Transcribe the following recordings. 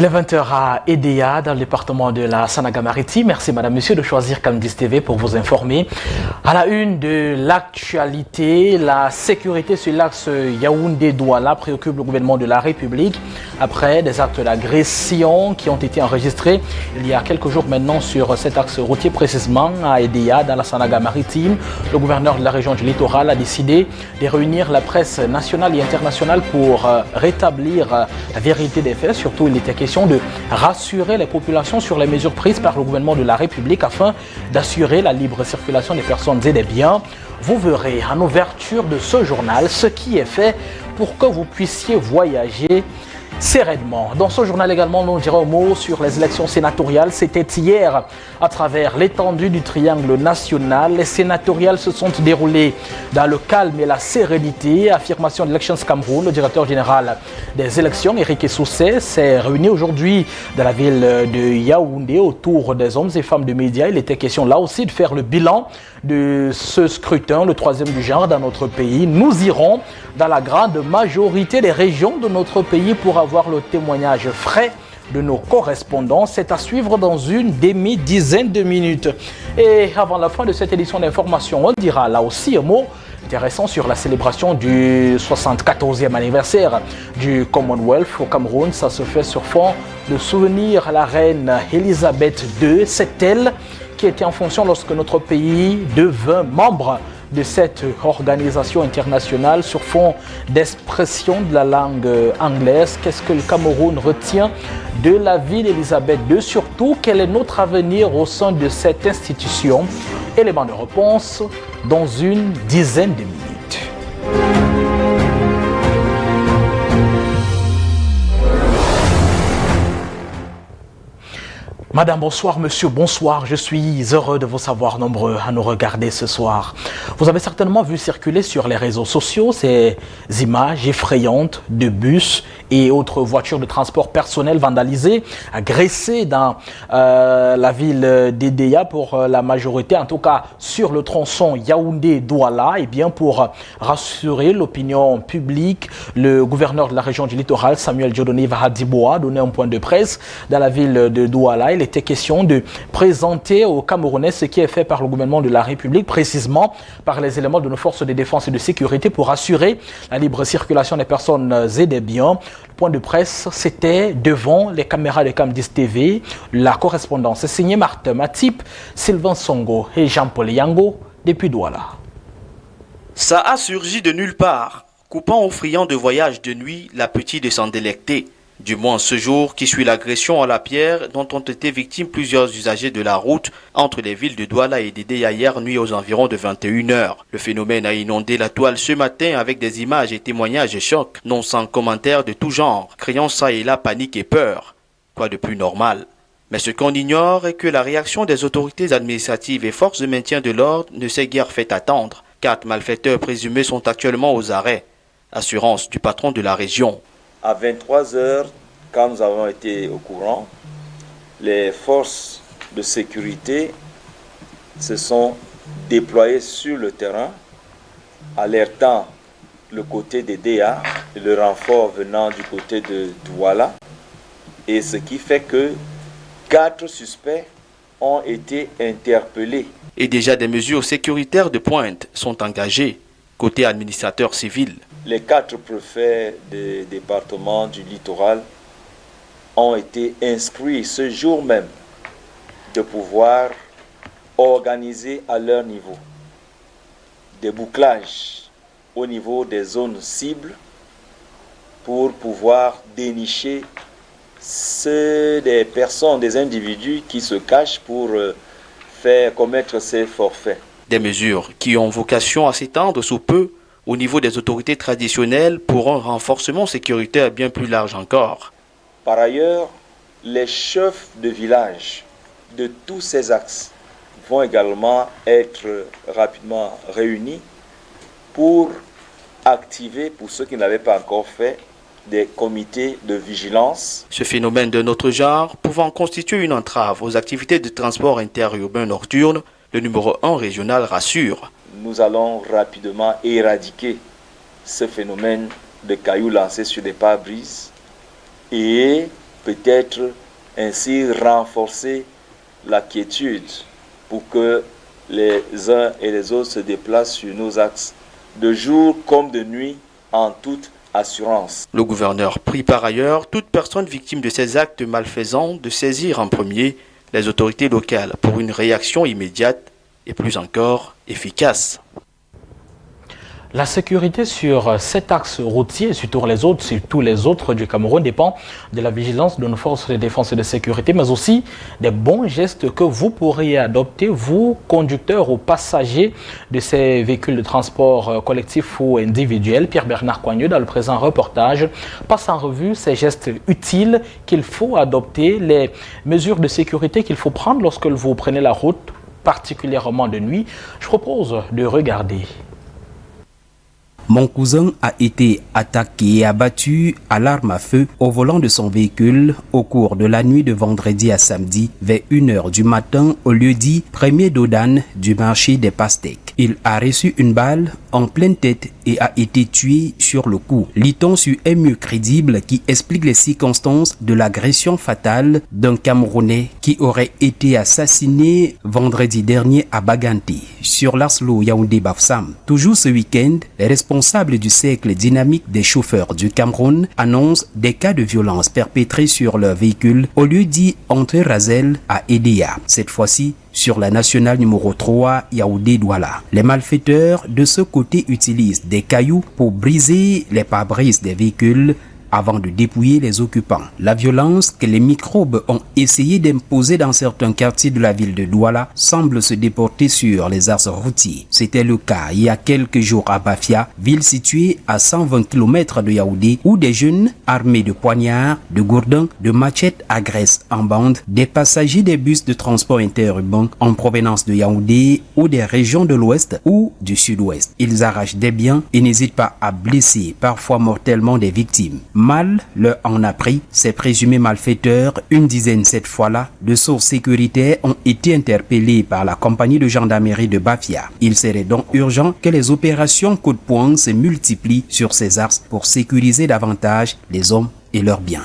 Il est 20h à Edéa, dans le département de la Sanaga-Maritime. Merci madame, monsieur de choisir Camdis TV pour vous informer. À la une de l'actualité, la sécurité sur l'axe Yaoundé-Douala préoccupe le gouvernement de la République après des actes d'agression qui ont été enregistrés il y a quelques jours maintenant sur cet axe routier, précisément à Edéa, dans la Sanaga-Maritime. Le gouverneur de la région du littoral a décidé de réunir la presse nationale et internationale pour rétablir la vérité des faits. Surtout, il était question de rassurer les populations sur les mesures prises par le gouvernement de la République afin d'assurer la libre circulation des personnes et des biens. Vous verrez en ouverture de ce journal ce qui est fait pour que vous puissiez voyager sereinement. Dans ce journal également, nous dirons un mot sur les élections sénatoriales. C'était hier à travers l'étendue du triangle national. Les sénatoriales se sont déroulées dans le calme et la sérénité. Affirmation d'Elections Cameroun, le directeur général des élections, Eric Soussé, s'est réuni aujourd'hui dans la ville de Yaoundé autour des hommes et femmes de médias. Il était question là aussi de faire le bilan de ce scrutin, le troisième du genre dans notre pays. Nous irons dans la grande majorité des régions de notre pays pour avoir le témoignage frais de nos correspondants. C'est à suivre dans une demi-dizaine de minutes. Et avant la fin de cette édition d'information, on dira là aussi un mot intéressant sur la célébration du 74e anniversaire du Commonwealth au Cameroun. Ça se fait sur fond de souvenir à la reine Elisabeth II. C'est elle qui était en fonction lorsque notre pays devint membre de cette organisation internationale sur fond d'expression de la langue anglaise. Qu'est-ce que le Cameroun retient de la vie d'Elisabeth II? Surtout, quel est notre avenir au sein de cette institution? Élément de réponse dans une dizaine de minutes. Madame, bonsoir. Monsieur, bonsoir. Je suis heureux de vous savoir nombreux à nous regarder ce soir. Vous avez certainement vu circuler sur les réseaux sociaux ces images effrayantes de bus et autres voitures de transport personnel vandalisées, agressées dans la ville d'Edéa pour la majorité, en tout cas sur le tronçon Yaoundé-Douala. Et bien pour rassurer l'opinion publique, le gouverneur de la région du littoral, Samuel Dieudonné Vahadiboa, a donné un point de presse dans la ville de Douala. Il était question de présenter aux Camerounais ce qui est fait par le gouvernement de la République, précisément par les éléments de nos forces de défense et de sécurité pour assurer la libre circulation des personnes et des biens. Le point de presse, c'était devant les caméras de Camdis TV. La correspondance est signée Martin Matip, Sylvain Songo et Jean-Paul Yango depuis Douala. Ça a surgi de nulle part, coupant aux friands de voyage de nuit l'appétit de s'en délecter. Du moins ce jour qui suit l'agression à la pierre dont ont été victimes plusieurs usagers de la route entre les villes de Douala et d'Edéa hier nuit aux environs de 21h. Le phénomène a inondé la toile ce matin avec des images et témoignages chocs, non sans commentaires de tout genre, créant ça et là panique et peur. Quoi de plus normal? Mais ce qu'on ignore est que la réaction des autorités administratives et forces de maintien de l'ordre ne s'est guère fait attendre. 4 malfaiteurs présumés sont actuellement aux arrêts. Assurance du patron de la région. À 23h, quand nous avons été au courant, les forces de sécurité se sont déployées sur le terrain, alertant le côté d'Edéa, le renfort venant du côté de Douala, et ce qui fait que 4 suspects ont été interpellés. Et déjà des mesures sécuritaires de pointe sont engagées côté administrateur civil. Les 4 préfets des départements du littoral ont été inscrits ce jour même de pouvoir organiser à leur niveau des bouclages au niveau des zones cibles pour pouvoir dénicher des personnes, des individus qui se cachent pour faire commettre ces forfaits. Des mesures qui ont vocation à s'étendre sous peu au niveau des autorités traditionnelles pour un renforcement sécuritaire bien plus large encore. Par ailleurs, les chefs de village de tous ces axes vont également être rapidement réunis pour activer, pour ceux qui n'avaient pas encore fait, des comités de vigilance. Ce phénomène de notre genre pouvant constituer une entrave aux activités de transport interurbain nocturne, le numéro 1 régional rassure. Nous allons rapidement éradiquer ce phénomène de cailloux lancés sur des pare-brises et peut-être ainsi renforcer la quiétude pour que les uns et les autres se déplacent sur nos axes, de jour comme de nuit, en toute assurance. Le gouverneur prie par ailleurs toute personne victime de ces actes malfaisants de saisir en premier les autorités locales pour une réaction immédiate et plus encore efficace. La sécurité sur cet axe routier et sur tous les autres du Cameroun dépend de la vigilance de nos forces de défense et de sécurité, mais aussi des bons gestes que vous pourriez adopter, vous, conducteurs ou passagers de ces véhicules de transport collectif ou individuel. Pierre-Bernard Coigneux, dans le présent reportage, passe en revue ces gestes utiles qu'il faut adopter, les mesures de sécurité qu'il faut prendre lorsque vous prenez la route, particulièrement de nuit. Je propose de regarder. Mon cousin a été attaqué et abattu à l'arme à feu au volant de son véhicule au cours de la nuit de vendredi à samedi vers 1h du matin au lieu dit 1er d'Odane du marché des pastèques. Il a reçu une balle en pleine tête et a été tué sur le coup. Lit-on sur MU Crédible qui explique les circonstances de l'agression fatale d'un Camerounais qui aurait été assassiné vendredi dernier à Baganté, sur l'Arslo Yaoundé-Bafsam. Toujours ce week-end, les responsables du cercle dynamique des chauffeurs du Cameroun annoncent des cas de violence perpétrés sur leur véhicule au lieu dit entre Razel à Edea. Cette fois-ci, sur la nationale numéro 3 Yaoundé-Douala. Les malfaiteurs de ce côté utilisent des cailloux pour briser les pare-brises des véhicules avant de dépouiller les occupants. La violence que les microbes ont essayé d'imposer dans certains quartiers de la ville de Douala semble se déporter sur les axes routiers. C'était le cas il y a quelques jours à Bafia, ville située à 120 km de Yaoundé, où des jeunes armés de poignards, de gourdins, de machettes agressent en bande des passagers des bus de transport interurbain en provenance de Yaoundé ou des régions de l'ouest ou du sud-ouest. Ils arrachent des biens et n'hésitent pas à blesser parfois mortellement des victimes. Mal leur en a pris, ces présumés malfaiteurs, une dizaine cette fois-là, de sources sécuritaires ont été interpellés par la compagnie de gendarmerie de Bafia. Il serait donc urgent que les opérations coup de poing se multiplient sur ces axes pour sécuriser davantage les hommes et leurs biens.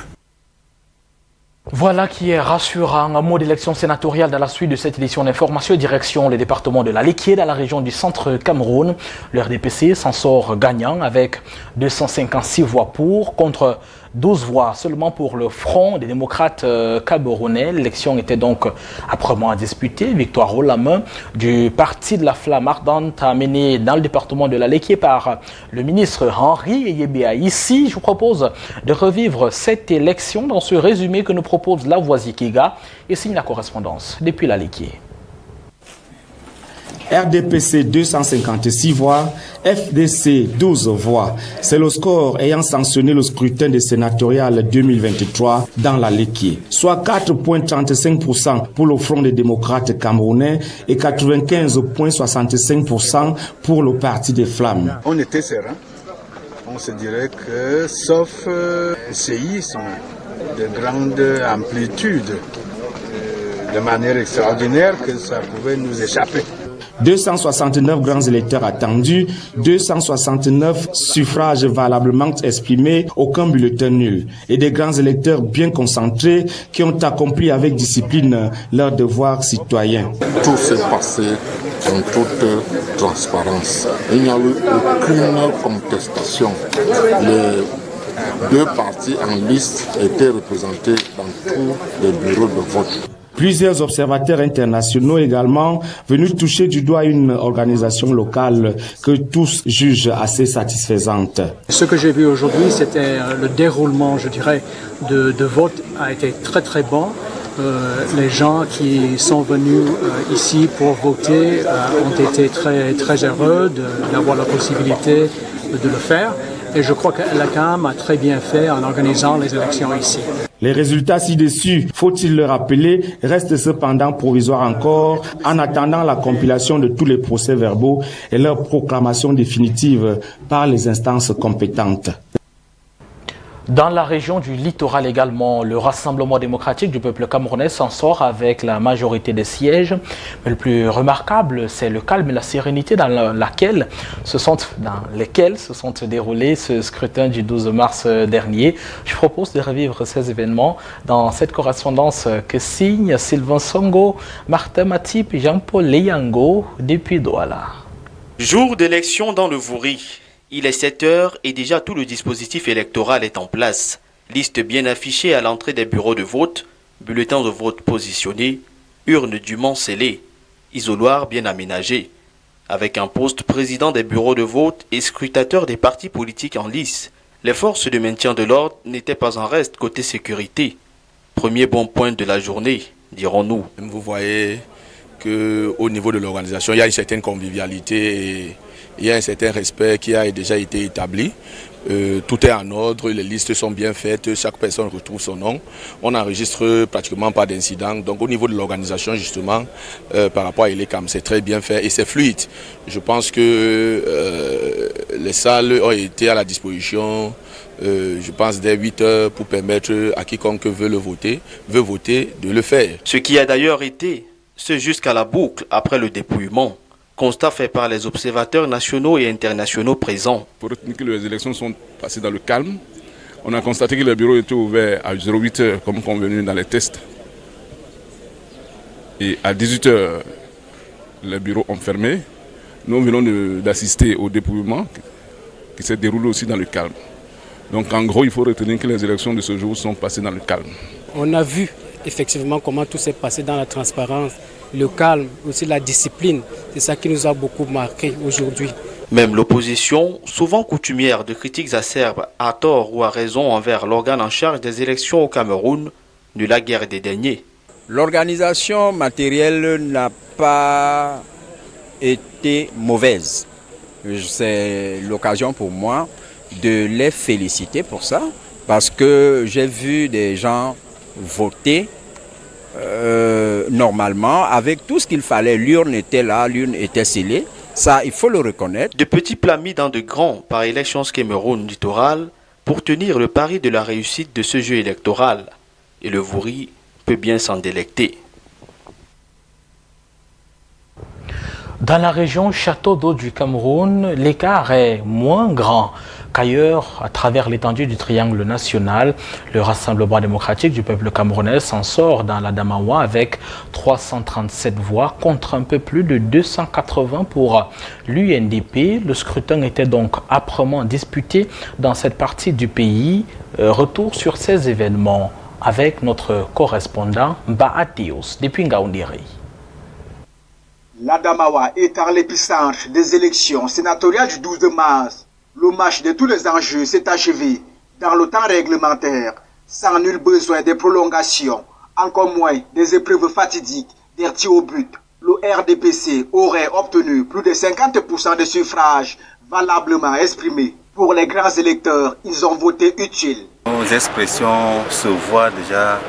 Voilà qui est rassurant. Un mot d'élection sénatoriale dans la suite de cette édition d'information. Direction le département de la Léquié dans la région du centre Cameroun. Le RDPC s'en sort gagnant avec 256 voix pour contre 12 voix seulement pour le Front des démocrates camerounais. L'élection était donc âprement disputée. Victoire haut la main du parti de la Flamme ardente amené dans le département de la Léquié par le ministre Henri Eyebea. Ici, je vous propose de revivre cette élection dans ce résumé que nous propose Lavoisier Kiga et signe la correspondance depuis la Léquié. RDPC 256 voix, FDC 12 voix. C'est le score ayant sanctionné le scrutin des sénatoriales 2023 dans la Léquié, soit 4,35% pour le Front des démocrates camerounais et 95,65% pour le Parti des Flammes. On était serein. On se dirait que, sauf séisme de grande amplitude, de manière extraordinaire, que ça pouvait nous échapper. 269 grands électeurs attendus, 269 suffrages valablement exprimés, aucun bulletin nul. Et des grands électeurs bien concentrés qui ont accompli avec discipline leur devoir citoyen. Tout s'est passé en toute transparence. Il n'y a eu aucune contestation. Les deux partis en liste étaient représentés dans tous les bureaux de vote. Plusieurs observateurs internationaux également venus toucher du doigt une organisation locale que tous jugent assez satisfaisante. Ce que j'ai vu aujourd'hui, c'était le déroulement, je dirais, de vote a été très très bon. Les gens qui sont venus ici pour voter ont été très très heureux d'avoir la possibilité de le faire. Et je crois que la CAM a très bien fait en organisant les élections ici. Les résultats ci-dessus, faut-il le rappeler, restent cependant provisoires encore en attendant la compilation de tous les procès-verbaux et leur proclamation définitive par les instances compétentes. Dans la région du littoral également, le Rassemblement démocratique du peuple camerounais s'en sort avec la majorité des sièges. Mais le plus remarquable, c'est le calme et la sérénité dans lesquels se sont déroulés ce scrutin du 12 mars dernier. Je propose de revivre ces événements dans cette correspondance que signe Sylvain Songo, Martin Matip et Jean-Paul Leyango depuis Douala. Jour d'élection dans le Vouri. Il est 7 heures et déjà tout le dispositif électoral est en place. Liste bien affichée à l'entrée des bureaux de vote, bulletins de vote positionnés, urnes dûment scellées, isoloirs bien aménagés, avec un poste président des bureaux de vote et scrutateur des partis politiques en lice. Les forces de maintien de l'ordre n'étaient pas en reste côté sécurité. Premier bon point de la journée, dirons-nous. Vous voyez qu'au niveau de l'organisation, il y a une certaine convivialité et il y a un certain respect qui a déjà été établi. Tout est en ordre, les listes sont bien faites, chaque personne retrouve son nom. On n'enregistre pratiquement pas d'incidents. Donc au niveau de l'organisation, justement, par rapport à l'ECAM, c'est très bien fait et c'est fluide. Je pense que les salles ont été à la disposition, je pense, dès 8 heures pour permettre à quiconque veut voter de le faire. Ce qui a d'ailleurs été, ce jusqu'à la boucle après le dépouillement. Constat fait par les observateurs nationaux et internationaux présents. Pour retenir que les élections sont passées dans le calme, on a constaté que les bureaux étaient ouverts à 08 heures comme convenu dans les tests. Et à 18 heures, les bureaux ont fermé. Nous venons d'assister au dépouillement qui s'est déroulé aussi dans le calme. Donc en gros, il faut retenir que les élections de ce jour sont passées dans le calme. On a vu effectivement comment tout s'est passé dans la transparence. Le calme, aussi la discipline, c'est ça qui nous a beaucoup marqué aujourd'hui. Même l'opposition, souvent coutumière de critiques acerbes à tort ou à raison envers l'organe en charge des élections au Cameroun, ne l'a guère dédaigné. L'organisation matérielle n'a pas été mauvaise. C'est l'occasion pour moi de les féliciter pour ça, parce que j'ai vu des gens voter normalement, avec tout ce qu'il fallait. L'urne était là, l'urne était scellée. Ça, il faut le reconnaître. De petits plats mis dans de grands par Elections Cameroun littoral pour tenir le pari de la réussite de ce jeu électoral. Et le Vouri peut bien s'en délecter. Dans la région Château d'eau du Cameroun, l'écart est moins grand qu'ailleurs à travers l'étendue du triangle national. Le Rassemblement démocratique du peuple camerounais s'en sort dans la Damawa avec 337 voix contre un peu plus de 280 pour l'UNDP. Le scrutin était donc âprement disputé dans cette partie du pays. Retour sur ces événements avec notre correspondant Baateos depuis Ngaoundéré. La Damawa est à l'épicentre des élections sénatoriales du 12 mars. Le match de tous les enjeux s'est achevé dans le temps réglementaire, sans nul besoin de prolongation, encore moins des épreuves fatidiques, des tirs au but. Le RDPC aurait obtenu plus de 50% de suffrages valablement exprimés. Pour les grands électeurs, ils ont voté utile. Nos expressions se voient déjà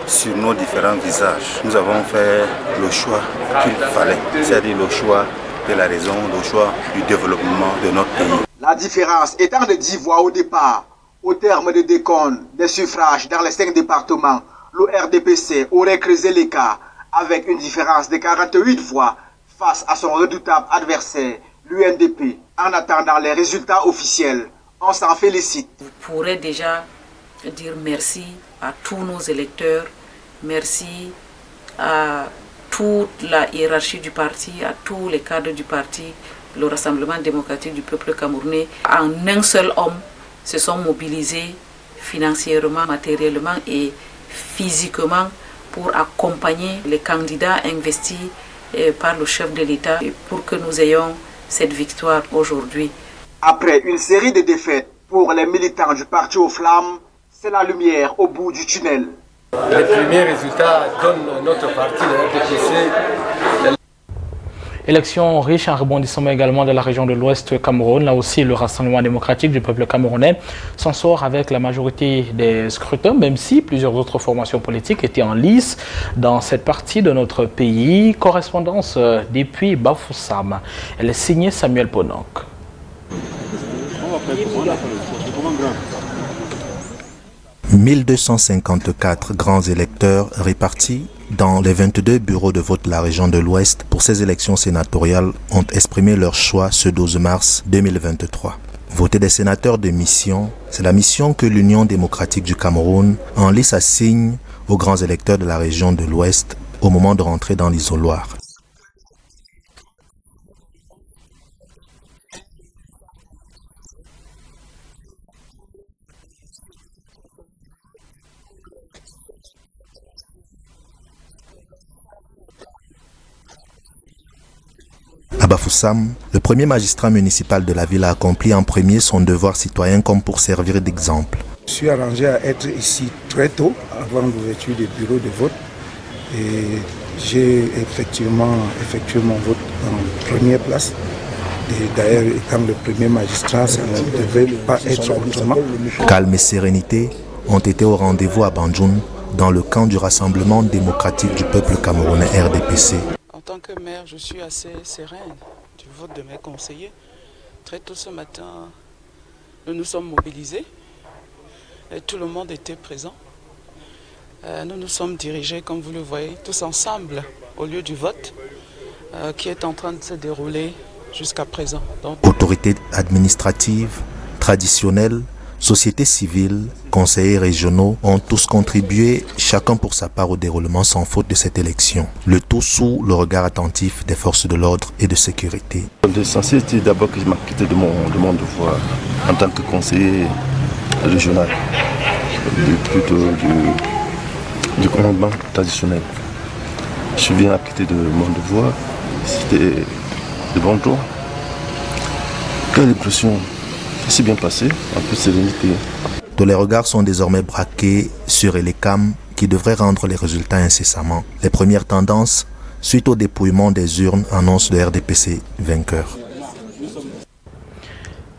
sur nos différents visages. Nous avons fait le choix qu'il fallait, c'est-à-dire le choix de la raison, le choix du développement de notre pays. La différence étant de 10 voix au départ, au terme de décompte des suffrages dans les 5 départements, le RDPC aurait creusé l'écart avec une différence de 48 voix face à son redoutable adversaire, l'UNDP. En attendant les résultats officiels, on s'en félicite. Vous pourrez déjà dire merci à tous nos électeurs, merci à toute la hiérarchie du parti, à tous les cadres du parti, le Rassemblement démocratique du peuple camerounais. En un seul homme, se sont mobilisés financièrement, matériellement et physiquement pour accompagner les candidats investis par le chef de l'État et pour que nous ayons cette victoire aujourd'hui. Après une série de défaites pour les militants du parti aux flammes, c'est la lumière au bout du tunnel. Les premiers résultats donnent notre parti, le RDPC. Élection riche en rebondissement également de la région de l'Ouest Cameroun. Là aussi, le Rassemblement démocratique du peuple camerounais s'en sort avec la majorité des scrutins, même si plusieurs autres formations politiques étaient en lice dans cette partie de notre pays. Correspondance depuis Bafoussam. Elle est signée Samuel Ponok. 1254 grands électeurs répartis dans les 22 bureaux de vote de la région de l'Ouest pour ces élections sénatoriales ont exprimé leur choix ce 12 mars 2023. Voter des sénateurs de mission, c'est la mission que l'Union démocratique du Cameroun en lice assigne aux grands électeurs de la région de l'Ouest au moment de rentrer dans l'isoloir. À Bafoussam, le premier magistrat municipal de la ville a accompli en premier son devoir citoyen comme pour servir d'exemple. Je suis arrangé à être ici très tôt, avant l'ouverture des bureaux de vote. Et j'ai effectivement effectué mon vote en première place. Et d'ailleurs, étant le premier magistrat, ça ne devait pas être autrement. Calme et sérénité ont été au rendez-vous à Bandjoun, dans le camp du Rassemblement démocratique du peuple camerounais RDPC. En tant que maire, je suis assez sereine du vote de mes conseillers. Très tôt ce matin, nous nous sommes mobilisés et tout le monde était présent. Nous nous sommes dirigés, comme vous le voyez, tous ensemble au lieu du vote qui est en train de se dérouler jusqu'à présent. Donc, autorités administratives, traditionnelles, sociétés civiles, conseillers régionaux ont tous contribué, chacun pour sa part au déroulement sans faute de cette élection. Le tout sous le regard attentif des forces de l'ordre et de sécurité. L'essentiel était d'abord que je m'acquittais de mon devoir en tant que conseiller régional, plutôt du commandement traditionnel. Je suis bien acquitté de mon devoir, c'était de bon tour. Quelle impression! Ça s'est bien passé, en toute sérénité. Tous les regards sont désormais braqués sur Elecam qui devrait rendre les résultats incessamment. Les premières tendances, suite au dépouillement des urnes, annoncent le RDPC vainqueur.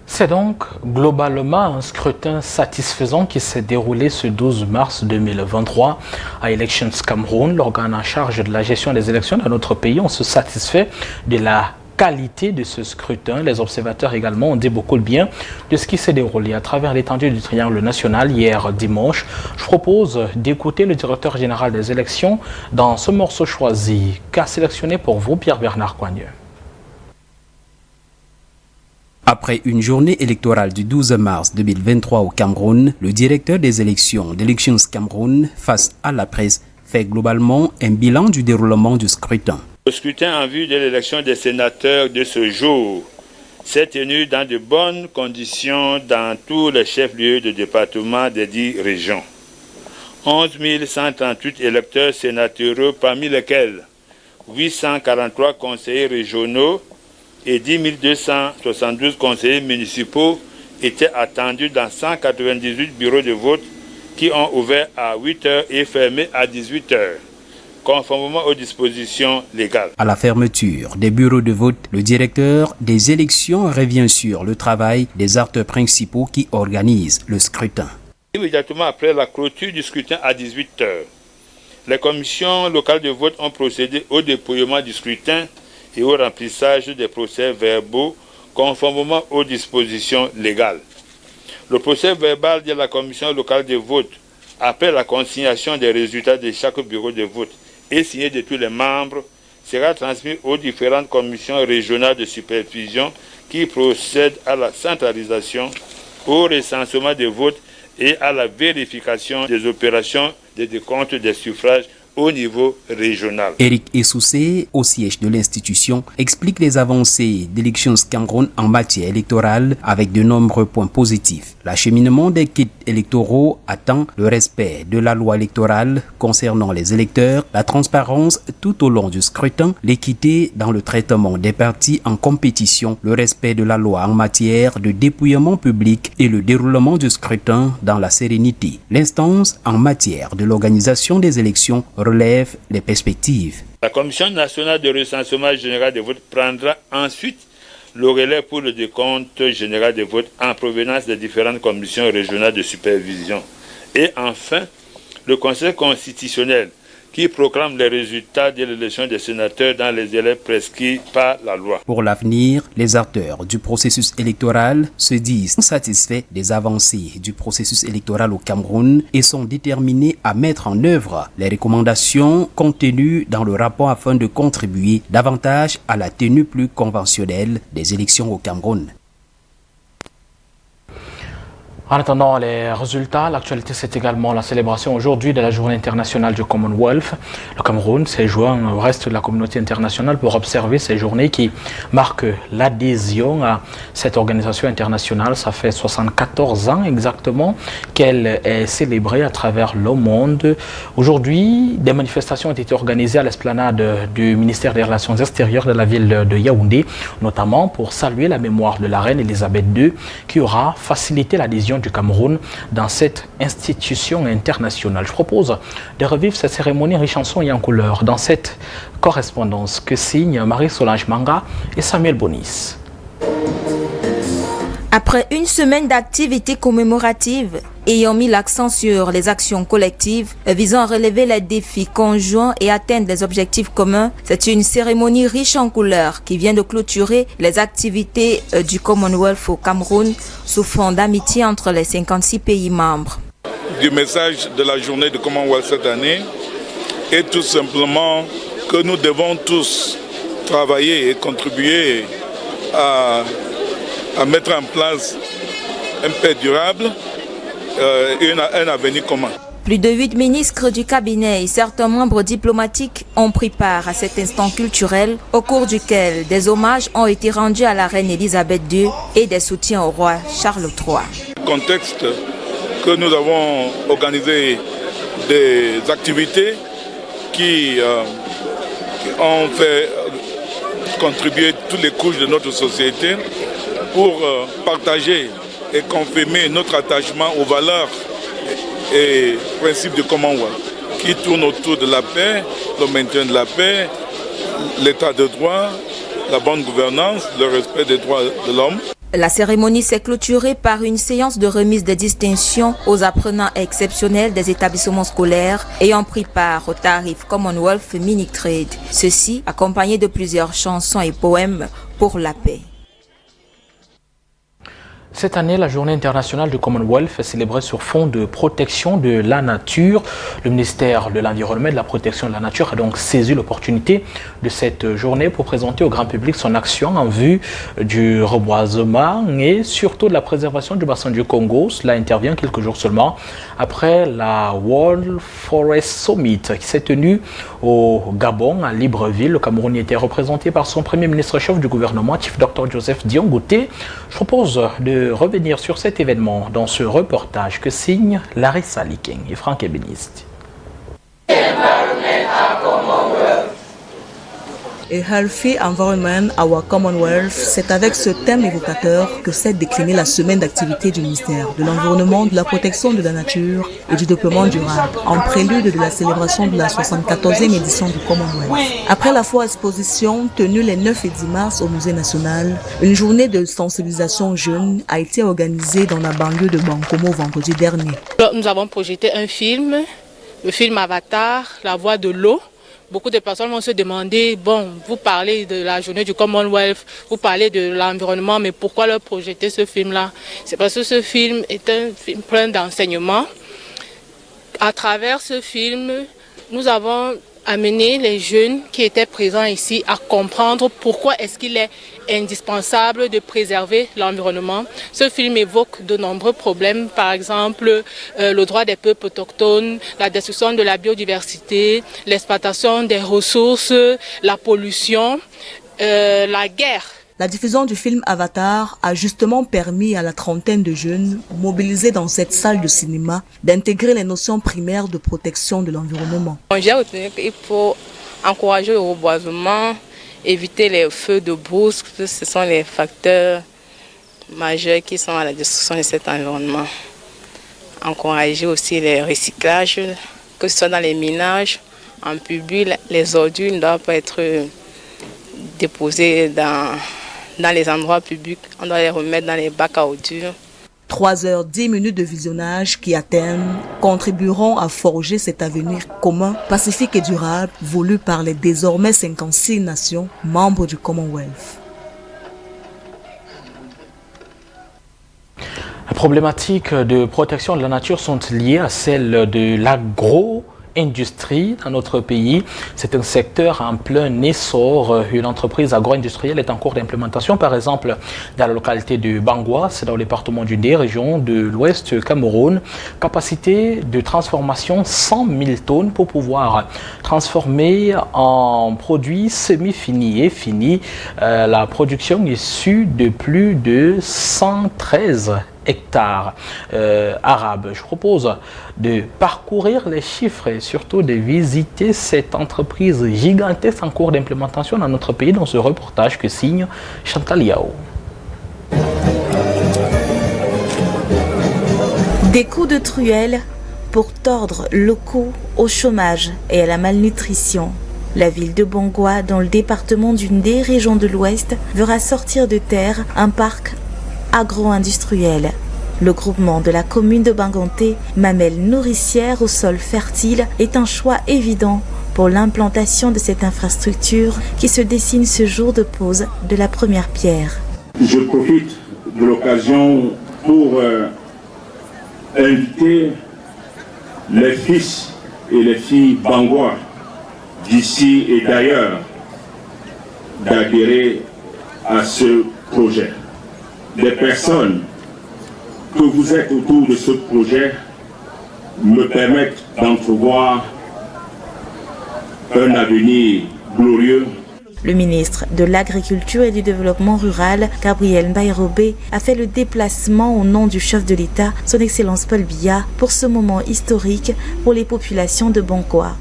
C'est donc globalement un scrutin satisfaisant qui s'est déroulé ce 12 mars 2023 à Elections Cameroun, l'organe en charge de la gestion des élections dans notre pays. On se satisfait de la qualité de ce scrutin. Les observateurs également ont dit beaucoup de bien de ce qui s'est déroulé à travers l'étendue du triangle national hier dimanche. Je propose d'écouter le directeur général des élections dans ce morceau choisi qu'a sélectionné pour vous Pierre-Bernard Coigneux. Après une journée électorale du 12 mars 2023 au Cameroun, le directeur des élections d'Elections Cameroun, face à la presse, fait globalement un bilan du déroulement du scrutin. Le scrutin en vue de l'élection des sénateurs de ce jour s'est tenu dans de bonnes conditions dans tous les chefs-lieux de département des 10 régions. 11 138 électeurs sénatoriaux, parmi lesquels 843 conseillers régionaux et 10 272 conseillers municipaux étaient attendus dans 198 bureaux de vote qui ont ouvert à 8 h et fermé à 18 h. Conformément aux dispositions légales. À la fermeture des bureaux de vote, le directeur des élections revient sur le travail des acteurs principaux qui organisent le scrutin. Immédiatement après la clôture du scrutin à 18 h, les commissions locales de vote ont procédé au dépouillement du scrutin et au remplissage des procès-verbaux conformément aux dispositions légales. Le procès-verbal de la commission locale de vote, après la consignation des résultats de chaque bureau de vote et signé de tous les membres, sera transmis aux différentes commissions régionales de supervision qui procèdent à la centralisation, au recensement des votes et à la vérification des opérations de décompte des suffrages au niveau régional. Éric Essoussé, au siège de l'institution, explique les avancées d'Elections Cameroun en matière électorale avec de nombreux points positifs. L'acheminement des kits électoraux attend le respect de la loi électorale concernant les électeurs, la transparence tout au long du scrutin, l'équité dans le traitement des partis en compétition, le respect de la loi en matière de dépouillement public et le déroulement du scrutin dans la sérénité. L'instance en matière de l'organisation des élections relève les perspectives. La Commission nationale de recensement général des votes prendra ensuite le relais pour le décompte général des votes en provenance des différentes commissions régionales de supervision. Et enfin, le Conseil constitutionnel qui proclame les résultats de l'élection des sénateurs dans les délais prescrits par la loi. Pour l'avenir, les acteurs du processus électoral se disent satisfaits des avancées du processus électoral au Cameroun et sont déterminés à mettre en œuvre les recommandations contenues dans le rapport afin de contribuer davantage à la tenue plus conventionnelle des élections au Cameroun. En attendant les résultats, l'actualité c'est également la célébration aujourd'hui de la journée internationale du Commonwealth. Le Cameroun s'est joint au reste de la communauté internationale pour observer ces journées qui marquent l'adhésion à cette organisation internationale. Ça fait 74 ans exactement qu'elle est célébrée à travers le monde. Aujourd'hui, des manifestations ont été organisées à l'esplanade du ministère des Relations extérieures de la ville de Yaoundé, notamment pour saluer la mémoire de la reine Elisabeth II qui aura facilité l'adhésion du Cameroun dans cette institution internationale. Je propose de revivre cette cérémonie riche en son et en couleurs dans cette correspondance que signent Marie-Solange Manga et Samuel Bonis. Après une semaine d'activités commémoratives ayant mis l'accent sur les actions collectives visant à relever les défis conjoints et atteindre les objectifs communs, c'est une cérémonie riche en couleurs qui vient de clôturer les activités du Commonwealth au Cameroun sous fond d'amitié entre les 56 pays membres. Du message de la journée du Commonwealth cette année est tout simplement que nous devons tous travailler et contribuer à mettre en place un paix durable et un avenir commun. Plus de 8 ministres du cabinet et certains membres diplomatiques ont pris part à cet instant culturel au cours duquel des hommages ont été rendus à la reine Elisabeth II et des soutiens au roi Charles III. Dans le contexte que nous avons organisé des activités qui ont fait contribuer toutes les couches de notre société pour partager et confirmer notre attachement aux valeurs et principes du Commonwealth qui tournent autour de la paix, le maintien de la paix, l'état de droit, la bonne gouvernance, le respect des droits de l'homme. La cérémonie s'est clôturée par une séance de remise de distinctions aux apprenants exceptionnels des établissements scolaires ayant pris part au tarif Commonwealth Mini Trade. Ceci accompagné de plusieurs chansons et poèmes pour la paix. Cette année, la journée internationale du Commonwealth est célébrée sur fond de protection de la nature. Le ministère de l'Environnement et de la Protection de la Nature a donc saisi l'opportunité de cette journée pour présenter au grand public son action en vue du reboisement et surtout de la préservation du bassin du Congo. Cela intervient quelques jours seulement après la World Forest Summit qui s'est tenue au Gabon, à Libreville. Le Cameroun y était représenté par son premier ministre-chef du gouvernement, Chief Dr Joseph Dion-Gouté. Je propose de revenir sur cet événement dans ce reportage que signent Larissa Liking et Franck Ebéniste. A healthy environment, our Commonwealth, c'est avec ce thème évocateur que s'est déclinée la semaine d'activité du ministère de l'Environnement, de la Protection de la Nature et du Développement durable, en prélude de la célébration de la 74e édition du Commonwealth. Après la foire exposition tenue les 9 et 10 mars au Musée national, une journée de sensibilisation jeune a été organisée dans la banlieue de Bankomo vendredi dernier. Nous avons projeté un film, le film Avatar, La Voix de l'eau. Beaucoup de personnes vont se demander, bon, vous parlez de la journée du Commonwealth, vous parlez de l'environnement, mais pourquoi leur projeter ce film-là? C'est parce que ce film est un film plein d'enseignements. À travers ce film, nous avons amené les jeunes qui étaient présents ici à comprendre pourquoi est-ce qu'il est indispensable de préserver l'environnement. Ce film évoque de nombreux problèmes, par exemple le droit des peuples autochtones, la destruction de la biodiversité, l'exploitation des ressources, la pollution, la guerre. La diffusion du film Avatar a justement permis à la trentaine de jeunes mobilisés dans cette salle de cinéma d'intégrer les notions primaires de protection de l'environnement. J'ai retenu qu'il faut encourager le reboisement, éviter les feux de brousse, ce sont les facteurs majeurs qui sont à la destruction de cet environnement. Encourager aussi les recyclages, que ce soit dans les ménages, en public, les ordures ne doivent pas être déposées dans les endroits publics, on doit les remettre dans les bacs à ordures. 3h10 de visionnage qui, à terme, contribueront à forger cet avenir commun, pacifique et durable, voulu par les désormais 56 nations membres du Commonwealth. Les problématiques de protection de la nature sont liées à celles de l'agro-industrie dans notre pays. C'est un secteur en plein essor. Une entreprise agro-industrielle est en cours d'implémentation, par exemple, dans la localité de Bangwa, c'est dans le département du Ndé, région de l'Ouest Cameroun. Capacité de transformation 100 000 tonnes pour pouvoir transformer en produits semi-finis et finis la production issue de plus de 113 hectares arabes. Je propose de parcourir les chiffres et surtout de visiter cette entreprise gigantesque en cours d'implémentation dans notre pays dans ce reportage que signe Chantal Yao. Des coups de truelle pour tordre le cou au chômage et à la malnutrition. La ville de Bangwa, dans le département du Ndé, région de l'Ouest, verra sortir de terre un parc agro-industriel. Le groupement de la commune de Banganté, mamelle nourricière au sol fertile, est un choix évident pour l'implantation de cette infrastructure qui se dessine ce jour de pose de la première pierre. Je profite de l'occasion pour inviter les fils et les filles Bangwa d'ici et d'ailleurs d'adhérer à ce projet. Des personnes que vous êtes autour de ce projet me permettent d'entrevoir un avenir glorieux. Le ministre de l'Agriculture et du Développement rural, Gabriel Mbaye-Robé, a fait le déplacement au nom du chef de l'État, son Excellence Paul Biya, pour ce moment historique pour les populations de Bangwa.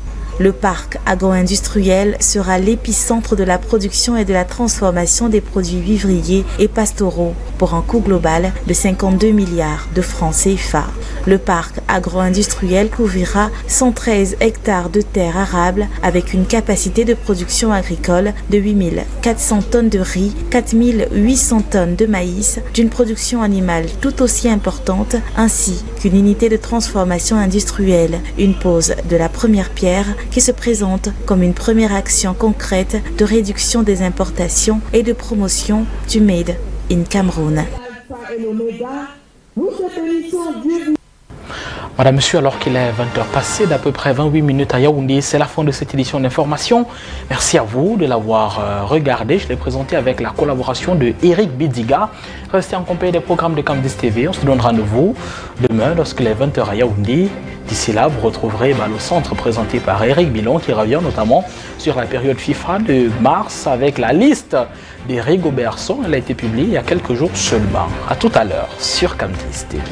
Le parc agro-industriel sera l'épicentre de la production et de la transformation des produits vivriers et pastoraux pour un coût global de 52 milliards de francs CFA. Le parc agro-industriel couvrira 113 hectares de terres arables avec une capacité de production agricole de 8 400 tonnes de riz, 4 800 tonnes de maïs, d'une production animale tout aussi importante, ainsi qu'une unité de transformation industrielle. Une pose de la première pierre qui se présente comme une première action concrète de réduction des importations et de promotion du Made in Cameroun. Madame, Monsieur, alors qu'il est 20h passé d'à peu près 28 minutes à Yaoundé, c'est la fin de cette édition d'information. Merci à vous de l'avoir regardé. Je l'ai présenté avec la collaboration de Eric Bidiga. Restez en compagnie des programmes de Camdis TV. On se donne rendez-vous demain lorsqu'il est 20h à Yaoundé. D'ici là, vous retrouverez le centre présenté par Eric Bilon qui revient notamment sur la période FIFA de mars avec la liste des Rigobert Song. Elle a été publiée il y a quelques jours seulement. À tout à l'heure sur Camdis TV.